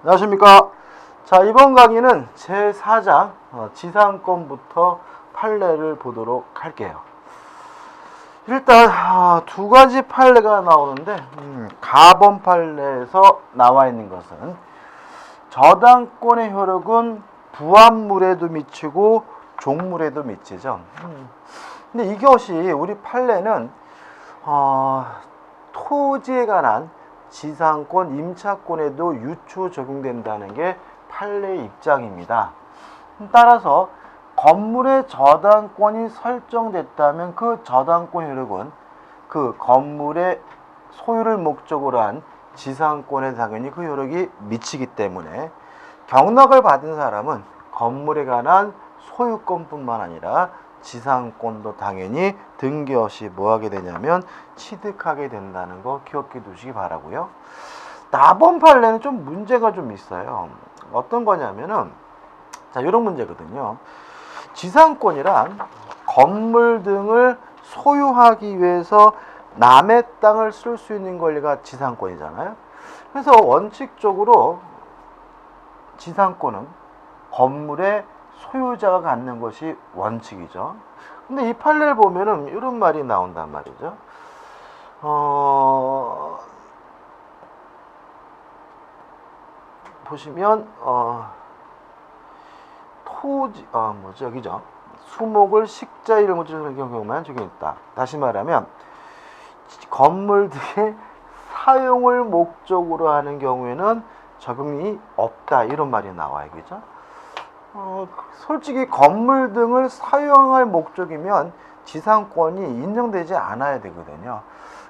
안녕하십니까. 자, 이번 강의는 제4장 지상권부터 판례를 보도록 할게요. 일단 두 가지 판례가 나오는데 가번 판례에서 나와 있는 것은 저당권의 효력은 부합물에도 미치고 종물에도 미치죠. 근데 이것이 우리 판례는 토지에 관한 지상권, 임차권에도 유추 적용된다는 게 판례의 입장입니다. 따라서 건물의 저당권이 설정됐다면 그 저당권 효력은 그 건물의 소유를 목적으로 한 지상권에 당연히 그 효력이 미치기 때문에 경락을 받은 사람은 건물에 관한 소유권뿐만 아니라 지상권도 당연히 등기 없이 뭐 하게 되냐면 취득하게 된다는 거 기억해 두시기 바라고요. 나번 판례는 좀 문제가 좀 있어요. 어떤 거냐면은 자, 이런 문제거든요. 지상권이란 건물 등을 소유하기 위해서 남의 땅을 쓸 수 있는 권리가 지상권이잖아요. 그래서 원칙적으로 지상권은 건물의 소유자가 갖는 것이 원칙이죠. 근데 이 판례를 보면은 이런 말이 나온단 말이죠. 보시면 토지 여기죠. 수목을 식자 이런 것들을 경우만 적용 있다. 다시 말하면 건물 등의 사용을 목적으로 하는 경우에는 적용이 없다 이런 말이 나와요. 그죠? 솔직히 건물 등을 사용할 목적이면 지상권이 인정되지 않아야 되거든요.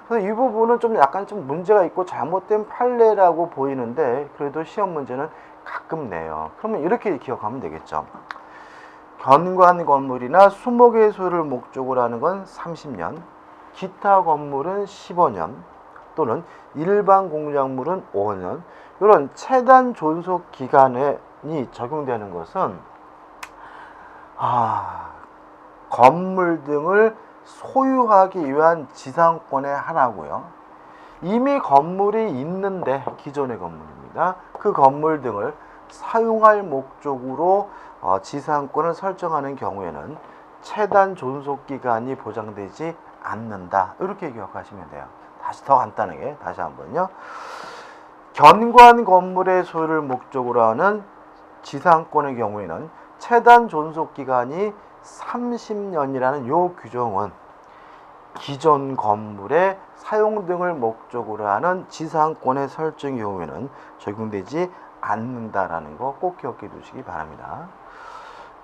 그래서 이 부분은 좀 약간 좀 문제가 있고 잘못된 판례라고 보이는데 그래도 시험 문제는 가끔 내요. 그러면 이렇게 기억하면 되겠죠. 견관 건물이나 수목의 소유를 목적으로 하는 건 30년, 기타 건물은 15년, 또는 일반 공작물은 5년, 이런 최단 존속 기간이 적용되는 것은 건물 등을 소유하기 위한 지상권의 하나고요. 이미 건물이 있는데 기존의 건물입니다. 그 건물 등을 사용할 목적으로 지상권을 설정하는 경우에는 최단 존속 기간이 보장되지 않는다. 이렇게 기억하시면 돼요. 다시 더 간단하게 다시 한번요. 견관 건물의 소유를 목적으로 하는 지상권의 경우에는 최단 존속 기간이 30년이라는 요 규정은 기존 건물의 사용 등을 목적으로 하는 지상권의 설정 경우에는 적용되지 않는다라는 거 꼭 기억해 두시기 바랍니다.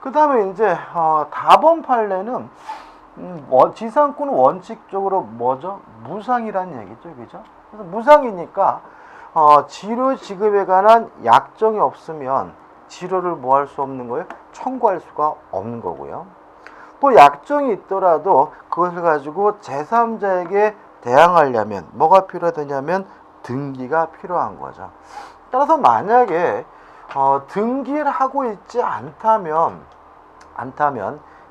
그 다음에 이제 다번 판례는 지상권은 원칙적으로 뭐죠? 무상이라는 얘기죠, 그죠? 그래서 무상이니까 치료 지급에 관한 약정이 없으면 치료를 뭐 할 수 없는 거예요? 청구할 수가 없는 거고요. 또 약정이 있더라도 그것을 가지고 제3자에게 대항하려면 뭐가 필요하냐면 등기가 필요한 거죠. 따라서 만약에 등기를 하고 있지 않다면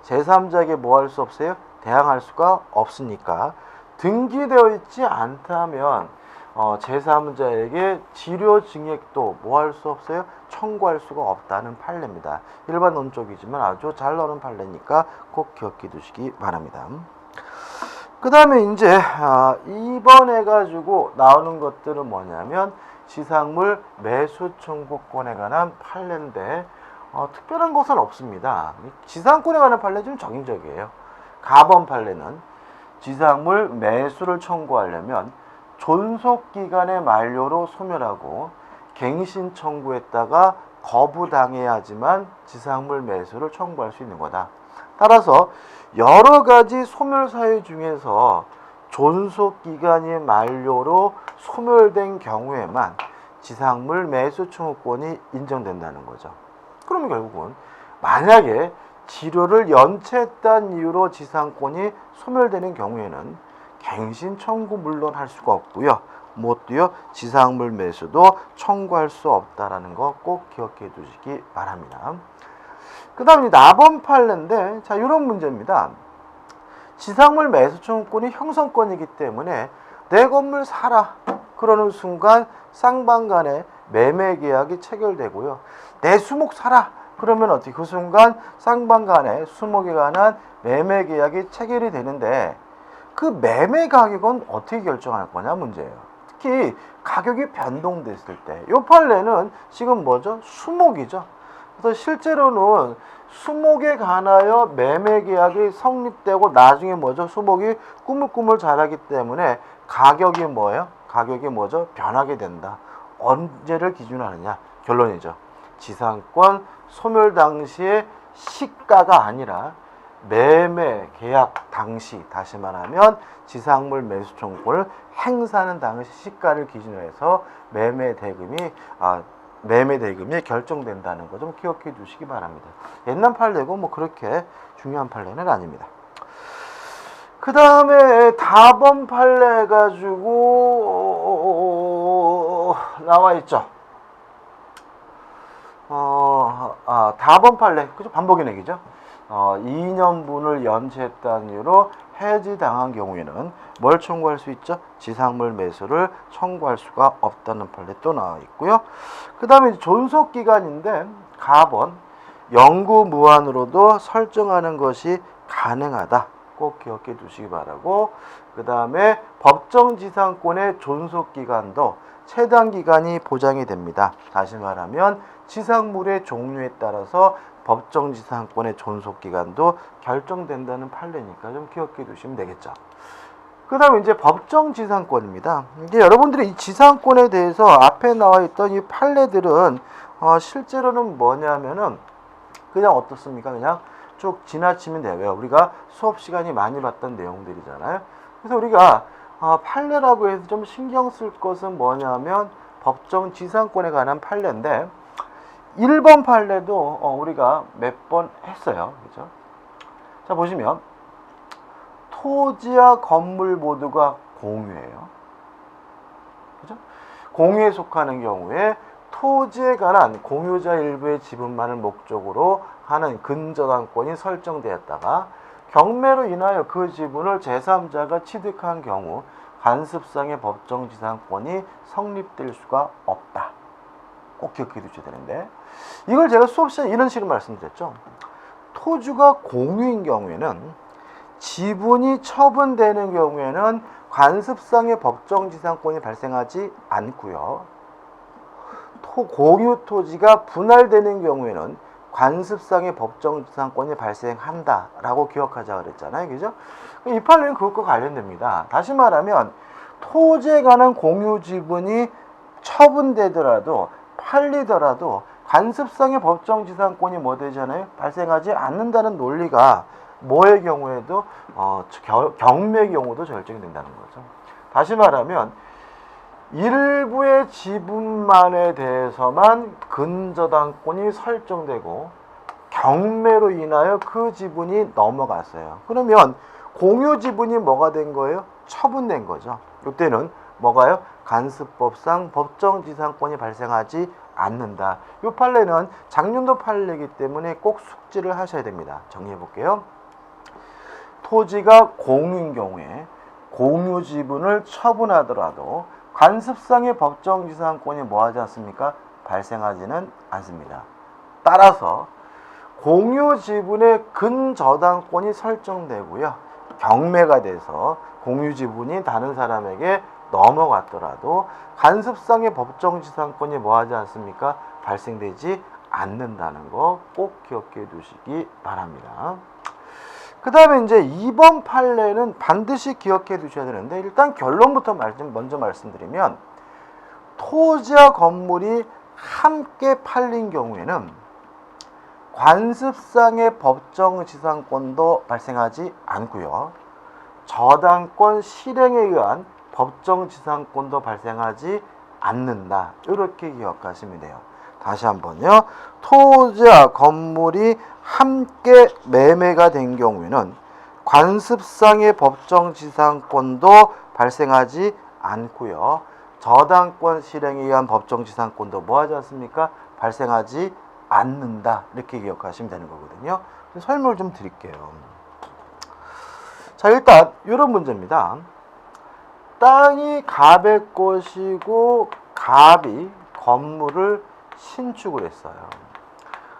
제3자에게 뭐 할 수 없어요? 대항할 수가 없으니까 등기되어 있지 않다면 제3자에게 지료 증액도 뭐 할 수 없어요? 청구할 수가 없다는 판례입니다. 일반 논적이지만 아주 잘 나오는 판례니까 꼭 기억해 두시기 바랍니다. 그 다음에 이제 이번에 가지고 나오는 것들은 뭐냐면 지상물 매수 청구권에 관한 판례인데 특별한 것은 없습니다. 지상권에 관한 판례는 좀 정인적이에요. 가번 판례는 지상물 매수를 청구하려면 존속기간의 만료로 소멸하고 갱신 청구했다가 거부당해야지만 지상물 매수를 청구할 수 있는 거다. 따라서 여러 가지 소멸 사유 중에서 존속기간이 만료로 소멸된 경우에만 지상물 매수 청구권이 인정된다는 거죠. 그러면 결국은 만약에 치료를 연체했다는 이유로 지상권이 소멸되는 경우에는 갱신 청구 물론 할 수가 없고요. 무엇도요? 지상물 매수도 청구할 수 없다라는 거 꼭 기억해 두시기 바랍니다. 그 다음에 나번 판례인데 자 이런 문제입니다. 지상물 매수 청구권이 형성권이기 때문에 내 건물 사라 그러는 순간 쌍방 간에 매매 계약이 체결되고요. 내 수목 사라. 그러면 어떻게 그 순간 쌍방 간에 수목에 관한 매매 계약이 체결이 되는데 그 매매 가격은 어떻게 결정할 거냐 문제예요. 특히 가격이 변동됐을 때 이 판례는 지금 뭐죠? 수목이죠. 그래서 실제로는 수목에 관하여 매매 계약이 성립되고 나중에 뭐죠? 수목이 꾸물꾸물 자라기 때문에 가격이 뭐예요? 가격이 뭐죠? 변하게 된다. 언제를 기준으로 하느냐? 결론이죠. 지상권 소멸 당시의 시가가 아니라 매매 계약 당시, 다시 말하면 지상물 매수 청구를 행사하는 당시 시가를 기준으로 해서 매매 대금이 결정된다는 거 좀 기억해 두시기 바랍니다. 옛날 판례고 뭐 그렇게 중요한 판례는 아닙니다. 그 다음에 다번 판례 가지고 나와 있죠. 다번 판례, 그죠? 반복인 얘기죠. 2년분을 연체했다는 이유로 해지당한 경우에는 뭘 청구할 수 있죠? 지상물 매수를 청구할 수가 없다는 판례 또 나와 있고요. 그 다음에 존속기간인데 가번 영구 무한으로도 설정하는 것이 가능하다. 꼭 기억해 두시기 바라고, 그 다음에 법정지상권의 존속기간도 최단 기간이 보장이 됩니다. 다시 말하면 지상물의 종류에 따라서 법정지상권의 존속기간도 결정된다는 판례니까 좀 기억해 두시면 되겠죠. 그 다음에 이제 법정지상권입니다. 이게 여러분들이 이 지상권에 대해서 앞에 나와 있던 이 판례들은 실제로는 뭐냐면은 그냥 어떻습니까? 그냥 쭉 지나치면 돼요. 우리가 수업 시간이 많이 봤던 내용들이잖아요. 그래서 우리가 판례라고 해서 좀 신경 쓸 것은 뭐냐면 법정지상권에 관한 판례인데 1번 판례도 우리가 몇 번 했어요. 그죠? 자, 보시면 토지와 건물 모두가 공유예요. 그죠? 공유에 속하는 경우에 토지에 관한 공유자 일부의 지분만을 목적으로 하는 근저당권이 설정되었다가 경매로 인하여 그 지분을 제3자가 취득한 경우 관습상의 법정지상권이 성립될 수가 없다. 꼭 기억해 두셔야 되는데, 이걸 제가 수업 시간에 이런 식으로 말씀드렸죠. 토지가 공유인 경우에는 지분이 처분되는 경우에는 관습상의 법정지상권이 발생하지 않고요. 공유 토지가 분할되는 경우에는 관습상의 법정지상권이 발생한다라고 기억하자 그랬잖아요. 그죠? 이 판례는 그것과 관련됩니다. 다시 말하면 토지에 관한 공유 지분이 처분되더라도 팔리더라도 관습상의 법정지상권이 뭐 되잖아요? 발생하지 않는다는 논리가 뭐의 경우에도 경매의 경우도 결정된다는 거죠. 다시 말하면 일부의 지분만에 대해서만 근저당권이 설정되고 경매로 인하여 그 지분이 넘어갔어요. 그러면 공유 지분이 뭐가 된 거예요? 처분된 거죠. 이때는 뭐가요? 관습법상 법정지상권이 발생하지 않는다. 이 판례는 작년도 판례이기 때문에 꼭 숙지를 하셔야 됩니다. 정리해 볼게요. 토지가 공유인 경우에 공유 지분을 처분하더라도 관습상의 법정지상권이 뭐하지 않습니까? 발생하지는 않습니다. 따라서 공유 지분의 근저당권이 설정되고요. 경매가 돼서 공유 지분이 다른 사람에게 넘어갔더라도 관습상의 법정지상권이 뭐하지 않습니까? 발생되지 않는다는 거 꼭 기억해 두시기 바랍니다. 그 다음에 이제 2번 판례는 반드시 기억해 두셔야 되는데, 일단 결론부터 먼저 말씀드리면 토지와 건물이 함께 팔린 경우에는 관습상의 법정지상권도 발생하지 않고요. 저당권 실행에 의한 법정지상권도 발생하지 않는다. 이렇게 기억하시면 돼요. 다시 한번요. 토지와 건물이 함께 매매가 된 경우에는 관습상의 법정지상권도 발생하지 않고요. 저당권 실행에 의한 법정지상권도 뭐하지 않습니까? 발생하지 않는다. 이렇게 기억하시면 되는 거거든요. 설명을 좀 드릴게요. 자, 일단 이런 문제입니다. 땅이 갑의 것이고 갑이 건물을 신축을 했어요.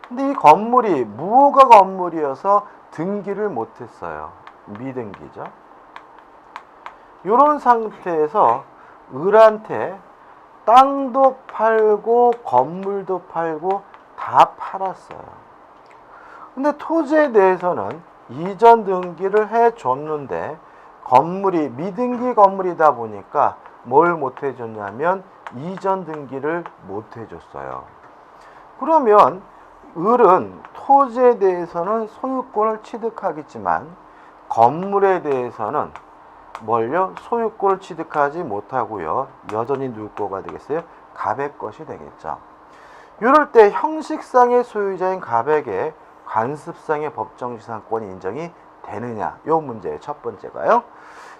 근데 이 건물이 무허가 건물이어서 등기를 못했어요. 미등기죠. 이런 상태에서 을한테 땅도 팔고 건물도 팔고 다 팔았어요. 근데 토지에 대해서는 이전 등기를 해줬는데 건물이 미등기 건물이다 보니까 뭘 못 해줬냐면 이전 등기를 못 해줬어요. 그러면 을은 토지에 대해서는 소유권을 취득하겠지만 건물에 대해서는 뭘요? 소유권을 취득하지 못하고요. 여전히 누구 거가 되겠어요? 갑의 것이 되겠죠. 이럴 때 형식상의 소유자인 갑에게 관습상의 법정지상권이 인정이 되느냐? 요 문제의 첫 번째가요.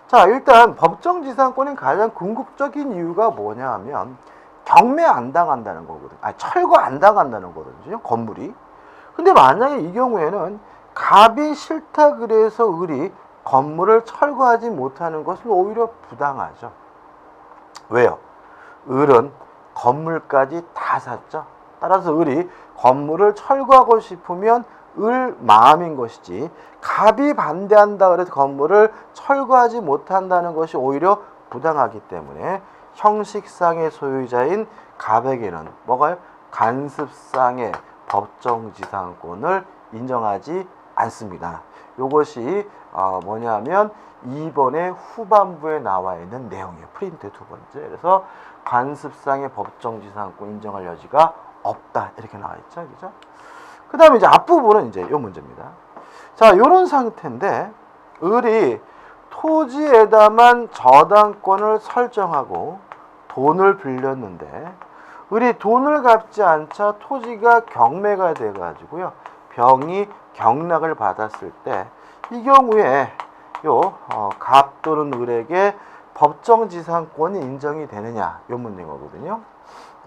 자, 일단 법정지상권의 가장 궁극적인 이유가 뭐냐 하면 경매 안 당한다는 거거든요. 철거 안 당한다는 거거든요. 건물이. 근데 만약에 이 경우에는 갑이 싫다 그래서 을이 건물을 철거하지 못하는 것은 오히려 부당하죠. 왜요? 을은 건물까지 다 샀죠. 따라서 을이 건물을 철거하고 싶으면 을 마음인 것이지 갑이 반대한다 그래서 건물을 철거하지 못한다는 것이 오히려 부당하기 때문에 형식상의 소유자인 갑에게는 뭐가요? 관습상의 법정지상권을 인정하지 않습니다. 이것이 뭐냐면 2번의 후반부에 나와 있는 내용이에요. 프린트 두 번째. 그래서 관습상의 법정지상권 인정할 여지가 없다. 이렇게 나와 있죠. 그죠? 그 다음에 이제 앞부분은 이제 요 문제입니다. 자, 요런 상태인데, 을이 토지에다만 저당권을 설정하고 돈을 빌렸는데, 을이 돈을 갚지 않자 토지가 경매가 돼가지고요. 병이 경락을 받았을 때, 이 경우에 갑 또는 을에게 법정지상권이 인정이 되느냐, 요 문제인 거거든요.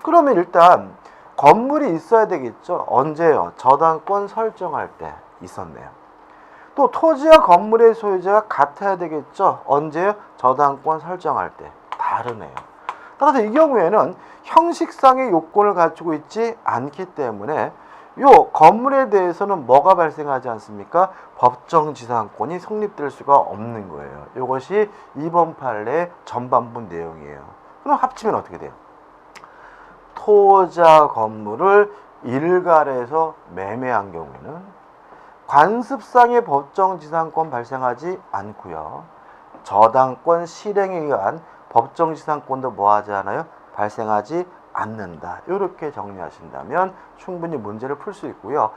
그러면 일단 건물이 있어야 되겠죠. 언제요? 저당권 설정할 때 있었네요. 또 토지와 건물의 소유자가 같아야 되겠죠. 언제요? 저당권 설정할 때. 다르네요. 따라서 이 경우에는 형식상의 요건을 갖추고 있지 않기 때문에 요 건물에 대해서는 뭐가 발생하지 않습니까? 법정지상권이 성립될 수가 없는 거예요. 이것이 2번 판례의 전반부 내용이에요. 그럼 합치면 어떻게 돼요? 토자 건물을 일갈해서 매매한 경우에는 관습상의 법정지상권 발생하지 않고요. 저당권 실행에 의한 법정지상권도 뭐하지 않아요? 발생하지 않는다. 이렇게 정리하신다면 충분히 문제를 풀 수 있고요.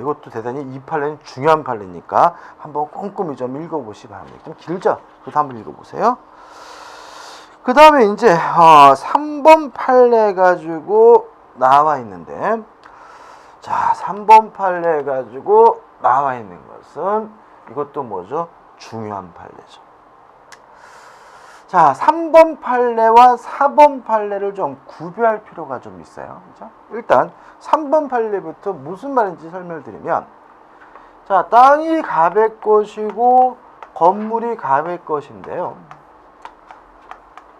이것도 대단히 이 판례는 중요한 판례니까 한번 꼼꼼히 좀 읽어보시기 바랍니다. 좀 길죠? 그것도 한번 읽어보세요. 그 다음에 이제 3번 판례 가지고 나와 있는데, 자, 3번 판례 가지고 나와 있는 것은 이것도 뭐죠? 중요한 판례죠. 자, 3번 판례와 4번 판례를 좀 구별할 필요가 좀 있어요. 그렇죠? 일단 3번 판례부터 무슨 말인지 설명드리면, 자, 땅이 갑의 것이고 건물이 갑의 것인데요.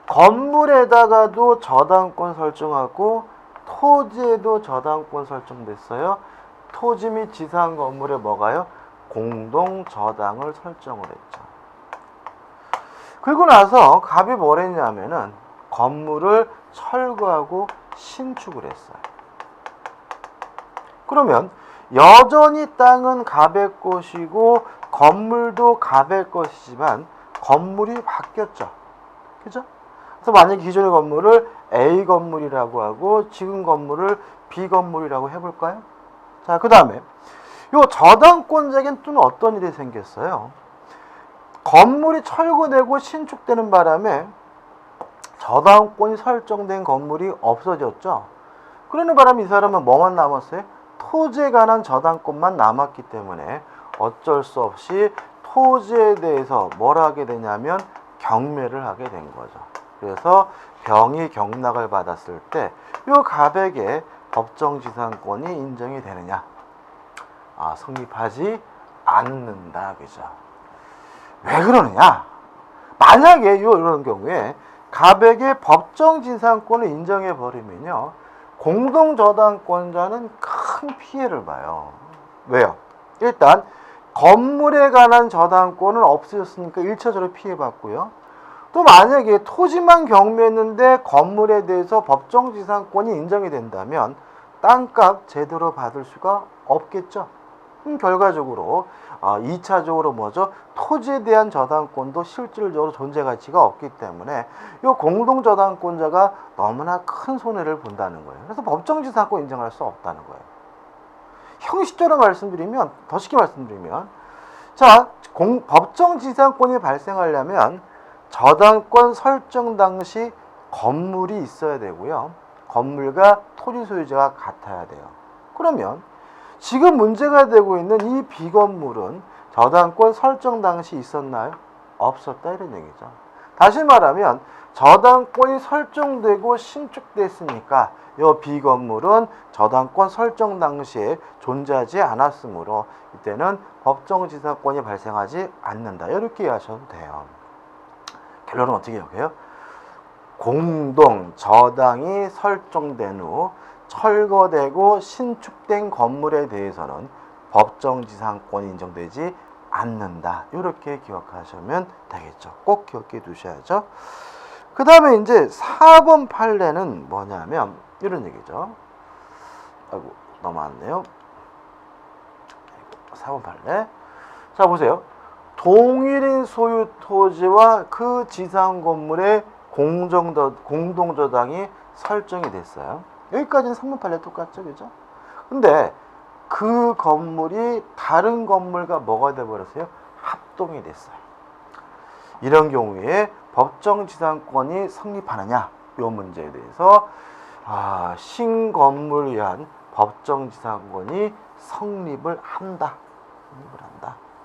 건물에다가도 저당권 설정하고 토지에도 저당권 설정됐어요. 토지 및 지상 건물에 뭐가요? 공동 저당을 설정을 했죠. 그리고 나서 갑이 뭘 했냐면은 건물을 철거하고 신축을 했어요. 그러면 여전히 땅은 갑의 것이고 건물도 갑의 것이지만 건물이 바뀌었죠. 그죠? 그래서 만약 기존의 건물을 A 건물이라고 하고 지금 건물을 B 건물이라고 해볼까요? 자, 그 다음에 요 저당권자에겐 또 어떤 일이 생겼어요? 건물이 철거되고 신축되는 바람에 저당권이 설정된 건물이 없어졌죠. 그러는 바람에 이 사람은 뭐만 남았어요? 토지에 관한 저당권만 남았기 때문에 어쩔 수 없이 토지에 대해서 뭘 하게 되냐면 경매를 하게 된 거죠. 그래서 병이 경락을 받았을 때 이 갑에게 법정지상권이 인정이 되느냐? 성립하지 않는다. 그죠? 왜 그러느냐? 만약에 이런 경우에 갑에게 법정지상권을 인정해 버리면요, 공동저당권자는 큰 피해를 봐요. 왜요? 일단 건물에 관한 저당권은 없어졌으니까 1차적으로 피해받고요. 또 만약에 토지만 경매했는데 건물에 대해서 법정지상권이 인정이 된다면 땅값 제대로 받을 수가 없겠죠. 결과적으로 2차적으로 뭐죠? 토지에 대한 저당권도 실질적으로 존재 가치가 없기 때문에 이 공동저당권자가 너무나 큰 손해를 본다는 거예요. 그래서 법정지상권 인정할 수 없다는 거예요. 형식적으로 말씀드리면, 더 쉽게 말씀드리면, 자, 법정지상권이 발생하려면 저당권 설정 당시 건물이 있어야 되고요. 건물과 토지 소유자가 같아야 돼요. 그러면 지금 문제가 되고 있는 이 B건물은 저당권 설정 당시 있었나요? 없었다 이런 얘기죠. 다시 말하면 저당권이 설정되고 신축됐으니까 이 B건물은 저당권 설정 당시에 존재하지 않았으므로 이때는 법정지상권이 발생하지 않는다. 이렇게 이해하셔도 돼요. 결론은 어떻게 기억해요? 공동 저당이 설정된 후 철거되고 신축된 건물에 대해서는 법정지상권이 인정되지 않는다. 이렇게 기억하시면 되겠죠. 꼭 기억해 두셔야죠. 그 다음에 이제 4번 판례는 뭐냐면 이런 얘기죠. 아이고 넘어왔네요. 4번 판례. 자 보세요. 동일인 소유 토지와 그 지상 건물의 공동저당이 설정이 됐어요. 여기까지는 3번 판례 똑같죠, 그죠? 근데 그 건물이 다른 건물과 뭐가 돼버렸어요? 합동이 됐어요. 이런 경우에 법정지상권이 성립하느냐? 이 문제에 대해서 신건물을 위한 법정지상권이 성립을 한다.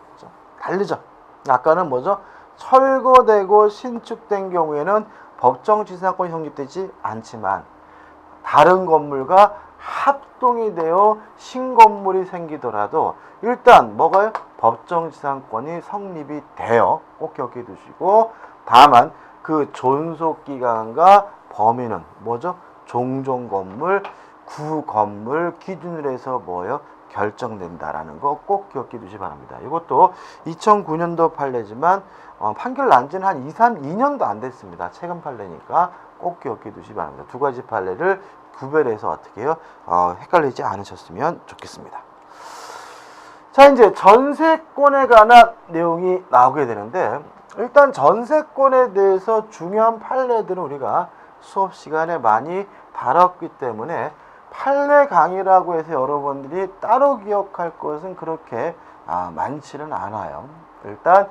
그렇죠? 다르죠? 아까는 뭐죠? 철거되고 신축된 경우에는 법정지상권이 성립되지 않지만 다른 건물과 합동이 되어 신건물이 생기더라도 일단 뭐가요? 법정지상권이 성립이 돼요. 꼭 기억해 두시고 다만 그 존속기간과 범위는 뭐죠? 종종건물, 구건물 기준으로 해서 뭐예요? 결정된다라는 거 꼭 기억해 두시기 바랍니다. 이것도 2009년도 판례지만 판결 난 지는 한 2년도 안 됐습니다. 최근 판례니까 꼭 기억해 두시기 바랍니다. 두 가지 판례를 구별해서 어떻게 해요? 헷갈리지 않으셨으면 좋겠습니다. 자, 이제 전세권에 관한 내용이 나오게 되는데 일단 전세권에 대해서 중요한 판례들은 우리가 수업 시간에 많이 다뤘기 때문에 판례 강의라고 해서 여러분들이 따로 기억할 것은 그렇게 많지는 않아요. 일단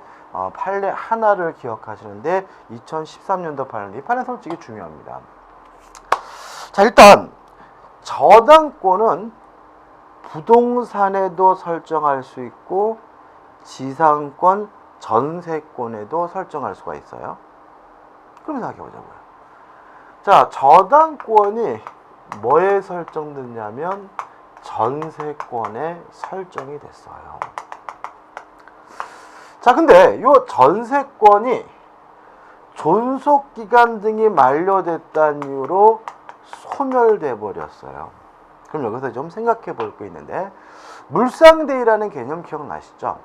판례 하나를 기억하시는데 2013년도 판례인데 이 판례 솔직히 중요합니다. 자, 일단 저당권은 부동산에도 설정할 수 있고 지상권, 전세권에도 설정할 수가 있어요. 그럼 생각해 보자고요. 자, 저당권이 뭐에 설정됐냐면 전세권에 설정이 됐어요. 자, 근데 이 전세권이 존속기간 등이 만료됐다는 이유로 소멸돼 버렸어요. 그럼 여기서 좀 생각해 볼 게 있는데 물상대위라는 개념 기억나시죠?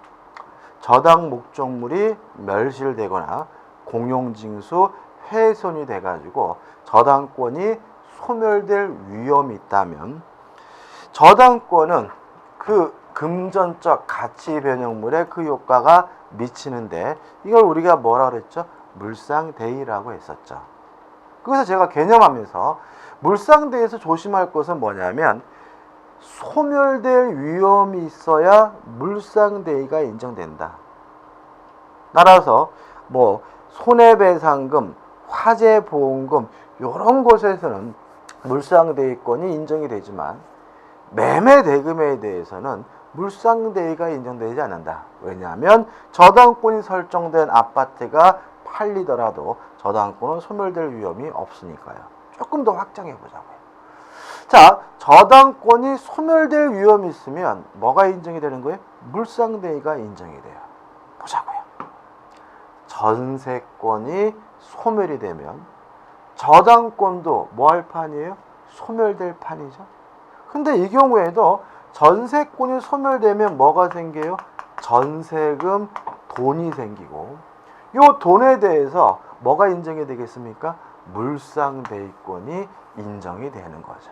저당 목적물이 멸실되거나 공용징수 훼손이 돼가지고 저당권이 소멸될 위험이 있다면 저당권은 그 금전적 가치 변형물에 그 효과가 미치는데 이걸 우리가 뭐라 그랬죠? 물상대위라고 했었죠. 그래서 제가 개념하면서 물상대위에서 조심할 것은 뭐냐면 소멸될 위험이 있어야 물상대위가 인정된다. 따라서 뭐 손해배상금, 화재보험금 이런 곳에서는 물상대위권이 인정이 되지만 매매대금에 대해서는 물상대위가 인정되지 않는다. 왜냐하면 저당권이 설정된 아파트가 팔리더라도 저당권은 소멸될 위험이 없으니까요. 조금 더 확장해 보자고요. 자, 저당권이 소멸될 위험이 있으면 뭐가 인정이 되는 거예요? 물상대위가 인정이 돼요. 보자고요. 전세권이 소멸이 되면 저당권도 뭐 할 판이에요? 소멸될 판이죠. 근데 이 경우에도 전세권이 소멸되면 뭐가 생겨요? 전세금 돈이 생기고, 이 돈에 대해서 뭐가 인정이 되겠습니까? 물상대위권이 인정이 되는 거죠.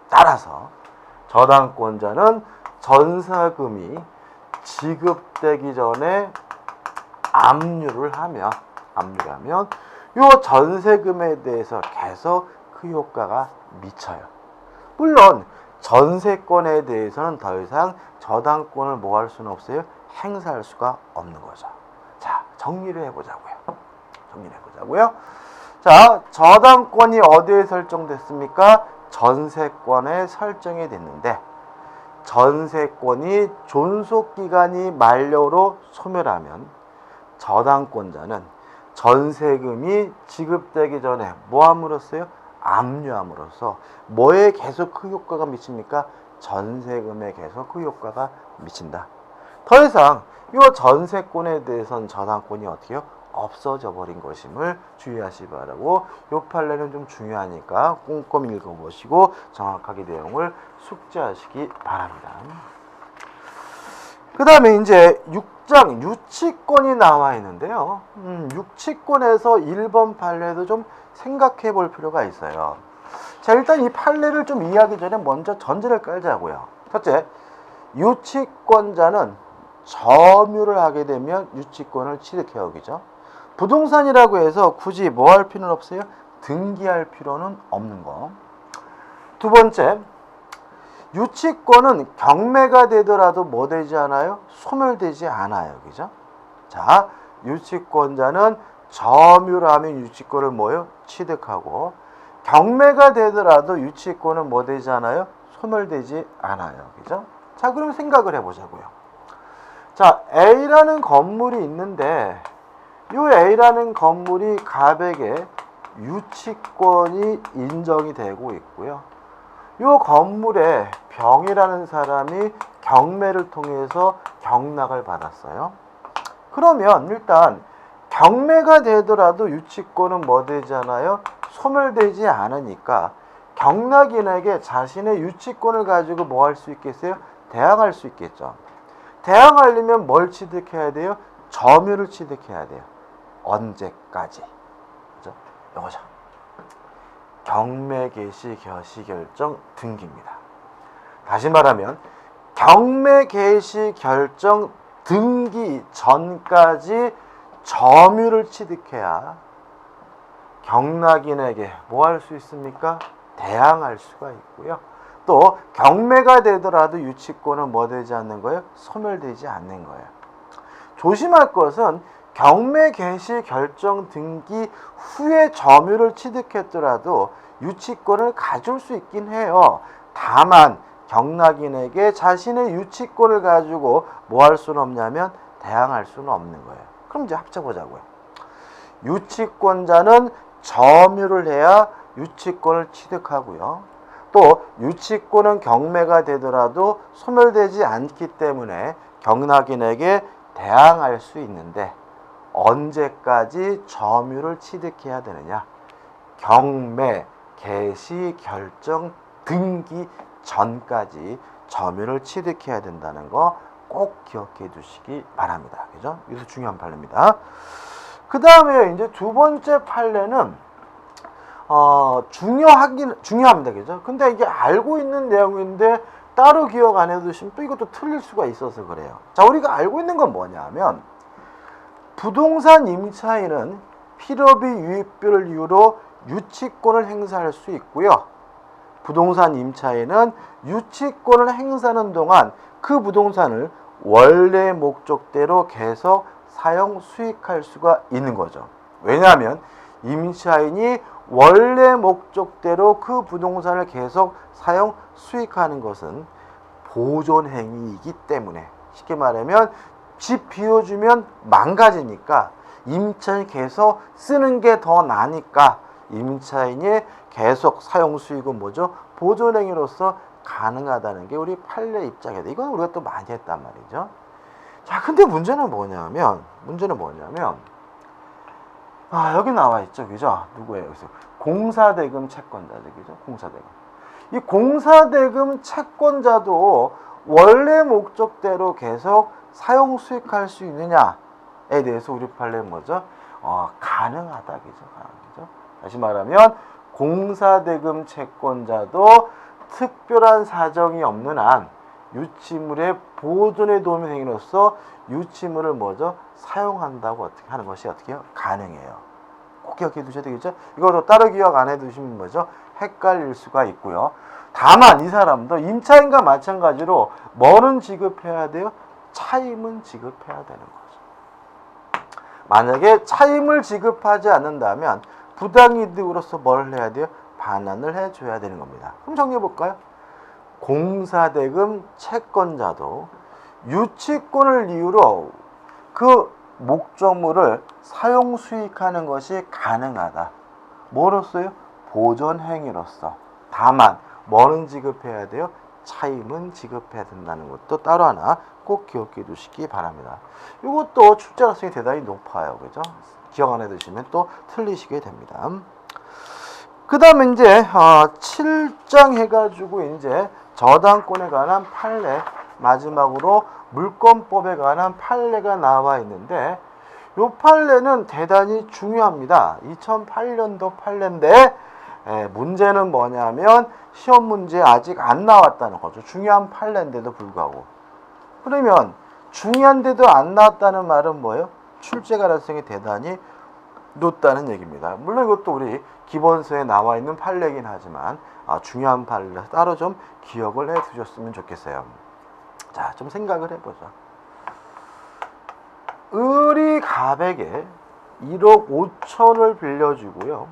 따라서 저당권자는 전세금이 지급되기 전에 압류를 하면 이 전세금에 대해서 계속 그 효과가 미쳐요. 물론 전세권에 대해서는 더 이상 저당권을 뭐 할 수는 없어요? 행사할 수가 없는 거죠. 자, 정리를 해보자고요. 자, 저당권이 어디에 설정됐습니까? 전세권에 설정이 됐는데, 전세권이 존속기간이 만료로 소멸하면 저당권자는 전세금이 지급되기 전에 뭐 함으로써요? 압류함으로써 뭐에 계속 그 효과가 미칩니까? 전세금에 계속 그 효과가 미친다. 더 이상 이 전세권에 대해서는 저당권이 어떻게 해요? 없어져 버린 것임을 주의하시 바라고, 이 판례는 좀 중요하니까 꼼꼼히 읽어보시고 정확하게 내용을 숙지하시기 바랍니다. 그 다음에 이제 6장 유치권이 나와 있는데요. 유치권에서 1번 판례도 좀 생각해 볼 필요가 있어요. 자, 일단 이 판례를 좀 이해하기 전에 먼저 전제를 깔자고요. 첫째, 유치권자는 점유를 하게 되면 유치권을 취득해 오기죠. 부동산이라고 해서 굳이 뭐 할 필요는 없어요? 등기할 필요는 없는 거. 두 번째, 유치권은 경매가 되더라도 뭐 되지 않아요? 소멸되지 않아요. 그죠? 자, 유치권자는 점유를 하면 유치권을 뭐요? 취득하고, 경매가 되더라도 유치권은 뭐 되지 않아요? 소멸되지 않아요. 그죠? 자, 그럼 생각을 해보자고요. 자, A라는 건물이 있는데, 이 A라는 건물이 갑에게 유치권이 인정이 되고 있고요. 이 건물에 병이라는 사람이 경매를 통해서 경락을 받았어요. 그러면 일단 경매가 되더라도 유치권은 뭐 되잖아요? 소멸되지 않으니까 경락인에게 자신의 유치권을 가지고 뭐 할 수 있겠어요? 대항할 수 있겠죠. 대항하려면 뭘 취득해야 돼요? 점유를 취득해야 돼요. 언제까지? 그죠? 요거죠. 경매 개시 개시 결정 등기입니다. 다시 말하면 경매 개시 결정 등기 전까지 점유를 취득해야 경락인에게 뭐 할 수 있습니까? 대항할 수가 있고요. 또 경매가 되더라도 유치권은 뭐 되지 않는 거예요? 소멸되지 않는 거예요. 조심할 것은 경매 개시 결정 등기 후에 점유를 취득했더라도 유치권을 가질 수 있긴 해요. 다만 경락인에게 자신의 유치권을 가지고 뭐 할 수는 없냐면 대항할 수는 없는 거예요. 그럼 이제 합쳐보자고요. 유치권자는 점유를 해야 유치권을 취득하고요. 또 유치권은 경매가 되더라도 소멸되지 않기 때문에 경락인에게 대항할 수 있는데, 언제까지 점유를 취득해야 되느냐? 경매 개시 결정 등기 전까지 점유를 취득해야 된다는 거 꼭 기억해 두시기 바랍니다. 그죠? 이것도 중요한 판례입니다. 그 다음에 이제 두 번째 판례는 중요합니다. 그죠? 근데 이게 알고 있는 내용인데 따로 기억 안 해두시면 또 이것도 틀릴 수가 있어서 그래요. 자, 우리가 알고 있는 건 뭐냐면, 부동산 임차인은 필요비 유입비를 이유로 유치권을 행사할 수 있고요. 부동산 임차인은 유치권을 행사하는 동안 그 부동산을 원래 목적대로 계속 사용 수익할 수가 있는 거죠. 왜냐하면 임차인이 원래 목적대로 그 부동산을 계속 사용 수익하는 것은 보존행위이기 때문에, 쉽게 말하면 집 비워주면 망가지니까 임차인이 계속 쓰는 게 더 나니까 임차인이 계속 사용 수익은 뭐죠? 보존행위로서 가능하다는 게 우리 판례 입장이다. 이건 우리가 또 많이 했단 말이죠. 자, 근데 문제는 뭐냐면 여기 나와 있죠, 그죠? 누구예요? 그래서 공사대금 채권자죠, 그죠? 공사대금. 이 공사대금 채권자도 원래 목적대로 계속 사용 수익할 수 있느냐에 대해서 우리 판례는 뭐죠? 가능하다, 그죠? 가능하죠. 다시 말하면 공사대금 채권자도 특별한 사정이 없는 한 유치물의 보존에 도움이 되기로써 유치물을 뭐죠? 사용한다고 어떻게 하는 것이 어떻게 해요? 가능해요. 꼭 기억해 두셔야 되겠죠? 이것도 따로 기억 안 해 두시면 뭐죠? 헷갈릴 수가 있고요. 다만 이 사람도 임차인과 마찬가지로 뭐는 지급해야 돼요? 차임은 지급해야 되는 거죠. 만약에 차임을 지급하지 않는다면 부당이득으로서 뭘 해야 돼요? 반환을 해줘야 되는 겁니다. 그럼 정리해 볼까요? 공사대금 채권자도 유치권을 이유로 그 목적물을 사용 수익하는 것이 가능하다. 뭐로써요? 보존행위로서. 다만 뭐는 지급해야 돼요? 차임은 지급해야 된다는 것도 따로 하나 꼭 기억해 두시기 바랍니다. 이것도 출제 가능성이 대단히 높아요. 그죠? 기억 안 해 두시면 또 틀리시게 됩니다. 그 다음에 이제 7장 해가지고 이제 저당권에 관한 판례, 마지막으로 물권법에 관한 판례가 나와 있는데 이 판례는 대단히 중요합니다. 2008년도 판례인데 문제는 뭐냐면 시험 문제에 아직 안 나왔다는 거죠. 중요한 판례인데도 불구하고. 그러면 중요한데도 안 나왔다는 말은 뭐예요? 출제 가능성이 대단히 높다는 얘기입니다. 물론 이것도 우리 기본서에 나와 있는 판례이긴 하지만 중요한 판례 따로 좀 기억을 해 두셨으면 좋겠어요. 자, 좀 생각을 해보자. 을이 갑에게 1억 5천을 빌려주고요.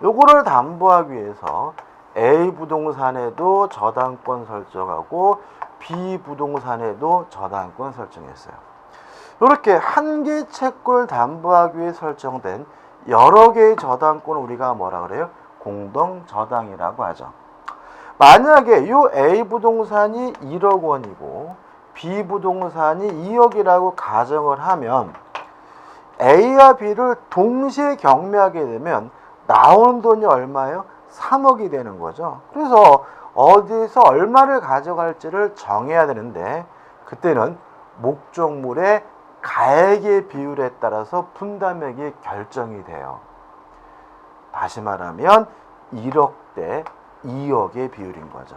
요거를 담보하기 위해서 A 부동산에도 저당권 설정하고 B 부동산에도 저당권 설정했어요. 이렇게 한 개 채권을 담보하기 위해 설정된 여러 개의 저당권을 우리가 뭐라 그래요? 공동 저당이라고 하죠. 만약에 이 A 부동산이 1억 원이고 B 부동산이 2억이라고 가정을 하면 A와 B를 동시에 경매하게 되면 나오는 돈이 얼마예요? 3억이 되는 거죠. 그래서 어디에서 얼마를 가져갈지를 정해야 되는데 그때는 목적물의 가액의 비율에 따라서 분담액이 결정이 돼요. 다시 말하면 1억 대 2억의 비율인 거죠.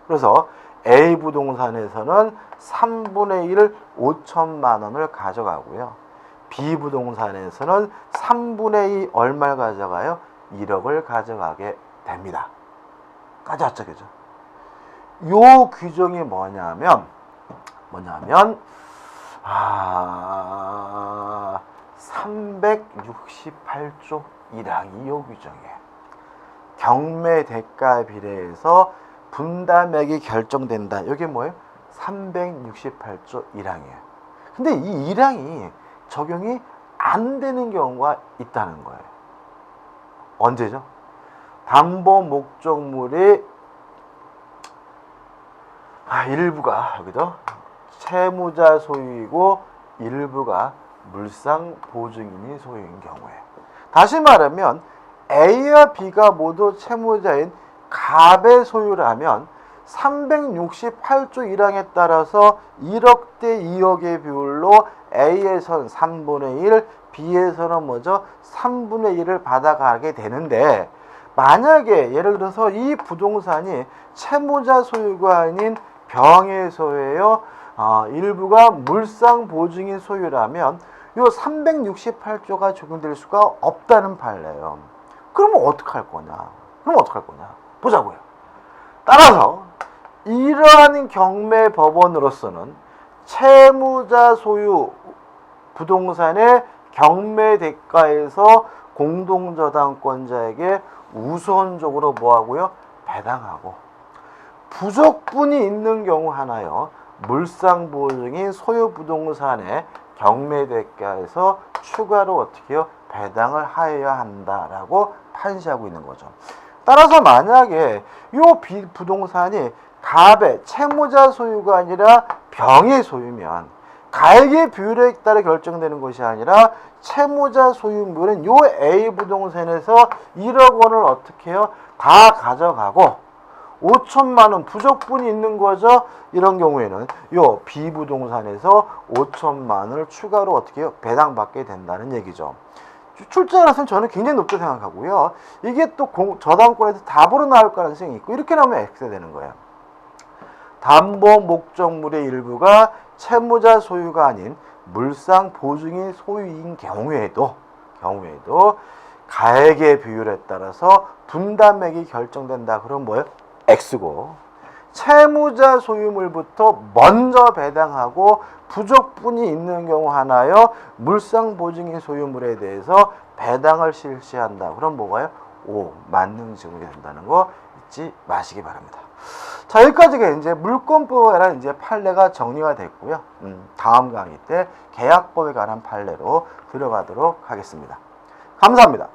그래서 A 부동산에서는 3분의 1 5천만 원을 가져가고요. B 부동산에서는 3분의 2 얼마를 가져가요? 1억을 가져가게 됩니다. 까졌죠, 그죠? 요 규정이 뭐냐면 368조 1항이 요 규정이에요. 경매 대가 비례해서 분담액이 결정된다. 이게 뭐예요? 368조 1항이에요. 근데 이 1항이 적용이 안 되는 경우가 있다는 거예요. 언제죠? 담보 목적물이 일부가 여기도 채무자 소유이고 일부가 물상 보증인이 소유인 경우에, 다시 말하면 A와 B가 모두 채무자인 갑의 소유라면 368조 1항에 따라서 1억 대 2억의 비율로 A에서는 3분의 1, B에서는 뭐죠? 3분의 1을 받아가게 되는데, 만약에 예를 들어서 이 부동산이 채무자 소유가 아닌 병의 소유예요. 일부가 물상 보증인 소유라면 이 368조가 적용될 수가 없다는 판례예요. 그러면 어떡할 거냐? 보자고요. 따라서 이러한 경매 법원으로서는 채무자 소유 부동산의 경매 대가에서 공동저당권자에게 우선적으로 뭐하고요? 배당하고, 부족분이 있는 경우 하나요, 물상 보증인 소유 부동산의 경매 대가에서 추가로 어떻게 해요? 배당을 하여야 한다라고 판시하고 있는 거죠. 따라서 만약에 이 부동산이 갑의 채무자 소유가 아니라 병의 소유면 가액의 비율에 따라 결정되는 것이 아니라 채무자 소유물은 요 A 부동산에서 1억 원을 어떻게 해요? 다 가져가고 5천만 원 부족분이 있는 거죠. 이런 경우에는 요 B 부동산에서 5천만 원을 추가로 어떻게 해요? 배당받게 된다는 얘기죠. 출제 가능성은 저는 굉장히 높다고 생각하고요. 이게 또 저당권에서 답으로 나올 가능성이 있고 이렇게 나오면 X가 되는 거예요. 담보 목적물의 일부가 채무자 소유가 아닌 물상 보증인 소유인 경우에도 가액의 비율에 따라서 분담액이 결정된다. 그럼 뭐예요? X고 채무자 소유물부터 먼저 배당하고 부족분이 있는 경우 하나요. 물상 보증인 소유물에 대해서 배당을 실시한다. 그럼 뭐가요? O 만능 증후가 된다는 거 잊지 마시기 바랍니다. 자, 여기까지가 이제 물권법에 관한 이제 판례가 정리가 됐고요. 다음 강의 때 계약법에 관한 판례로 들어가도록 하겠습니다. 감사합니다.